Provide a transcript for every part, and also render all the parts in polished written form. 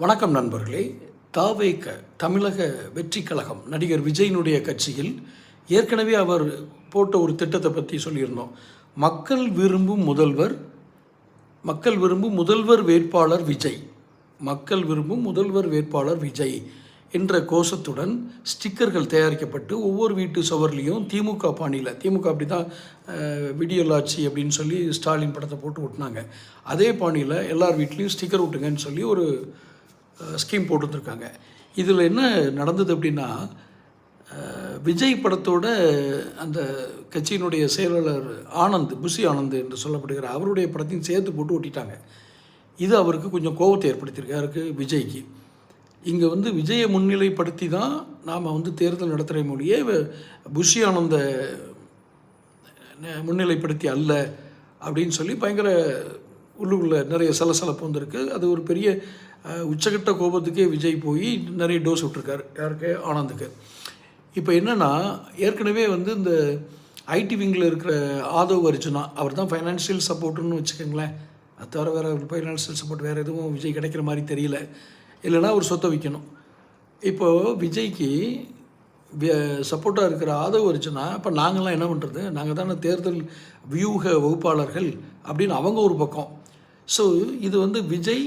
வணக்கம் நண்பர்களே. தாவேக தமிழக வெற்றி கழகம் நடிகர் விஜயினுடைய கட்சியில் ஏற்கனவே அவர் போட்ட ஒரு திட்டத்தை பற்றி சொல்லியிருந்தோம். மக்கள் விரும்பும் முதல்வர் வேட்பாளர் விஜய், மக்கள் விரும்பும் முதல்வர் வேட்பாளர் விஜய் என்ற கோஷத்துடன் ஸ்டிக்கர்கள் தயாரிக்கப்பட்டு ஒவ்வொரு வீட்டு சுவர்லேயும் திமுக பாணியில், திமுக அப்படி தான் விடியல் ஆட்சி அப்படின்னு சொல்லி ஸ்டாலின் படத்தை போட்டு விட்டுனாங்க. அதே பாணியில் எல்லார் வீட்லேயும் ஸ்டிக்கர் விட்டுங்கன்னு சொல்லி ஒரு ஸ்கீம் போட்டுருக்காங்க. இதில் என்ன நடந்தது அப்படின்னா, விஜய் படத்தோட அந்த கட்சியினுடைய செயலாளர் ஆனந்த், புஷி ஆனந்த் என்று சொல்லப்படுகிற அவருடைய படத்தையும் சேர்த்து போட்டு ஒட்டிட்டாங்க. இது அவருக்கு கொஞ்சம் கோபத்தை ஏற்படுத்தியிருக்கு, யாருக்கு, விஜய்க்கு. இங்கே விஜயை முன்னிலைப்படுத்தி தான் நாம் தேர்தல் நடத்துகிற மொழியே புஷி ஆனந்த முன்னிலைப்படுத்தி அல்ல அப்படின்னு சொல்லி பயங்கர உள்ளுக்குள்ள நிறைய சலசலப்பு வந்திருக்கு. அது ஒரு பெரிய உச்சகட்ட கோபத்துக்கே விஜய் போய் நிறைய டோஸ் விட்டுருக்காரு, யாருக்கு, ஆனந்துக்கு. இப்போ என்னென்னா, ஏற்கனவே இந்த ஐடி விங்கில் இருக்கிற ஆதவ் அர்ஜுனா, அவர் தான் ஃபைனான்ஷியல் சப்போர்ட்டுன்னு வச்சுக்கோங்களேன். அது தவிர வேறு ஃபைனான்ஷியல் சப்போர்ட் வேறு எதுவும் விஜய் கிடைக்கிற மாதிரி தெரியல. இல்லைன்னா அவர் சொத்தை விற்கணும். இப்போது விஜய்க்கு சப்போர்ட்டாக இருக்கிற ஆதவ் அர்ஜுனா, இப்போ நாங்கள்லாம் என்ன பண்ணுறது, நாங்கள் தானே தேர்தல் வியூக வகுப்பாளர்கள் அப்படின்னு அவங்க ஒரு பக்கம். ஸோ இது விஜய்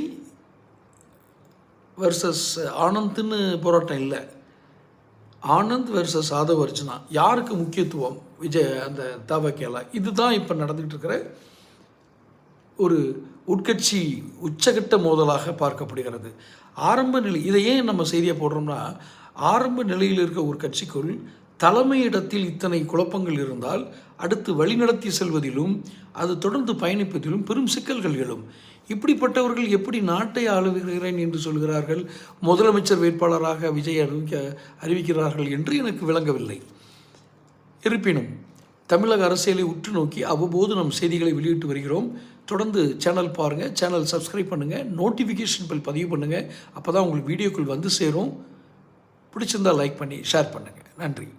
வெர்சஸ் ஆனந்த்னு போராட்டம் இல்லை, ஆனந்த் வெர்சஸ் ஆதவ் அர்ஜுனா. யாருக்கு முக்கியத்துவம் விஜய் அந்த தவக்கேல, இதுதான் இப்போ நடந்துகிட்டு இருக்கிற ஒரு உட்கட்சி உச்சகட்ட மோதலாக பார்க்கப்படுகிறது. ஆரம்ப நிலை, இதை ஏன் நம்ம செய்தியாக போடுறோம்னா, ஆரம்ப நிலையில் இருக்க ஒரு கட்சிக்குள் தலைமையிடத்தில் இத்தனை குழப்பங்கள் இருந்தால் அடுத்து வழிநடத்தி செல்வதிலும் அது தொடர்ந்து பயணிப்பதிலும் பெரும் சிக்கல்கள் எழும். இப்படிப்பட்டவர்கள் எப்படி நாட்டை ஆளுகிறேன் என்று சொல்கிறார்கள், முதலமைச்சர் வேட்பாளராக விஜய் அறிவிக்கிறார்கள் என்று எனக்கு விளங்கவில்லை. இருப்பினும் தமிழக அரசியலை உற்று நோக்கி அவ்வப்போது நம் செய்திகளை வெளியிட்டு வருகிறோம். தொடர்ந்து சேனல் பாருங்கள், சேனல் சப்ஸ்கிரைப் பண்ணுங்கள், நோட்டிஃபிகேஷன் பில் பதிவு பண்ணுங்கள். அப்போ தான் உங்களுக்கு வீடியோக்கள் சேரும். பிடிச்சிருந்தால் லைக் பண்ணி ஷேர் பண்ணுங்கள். நன்றி.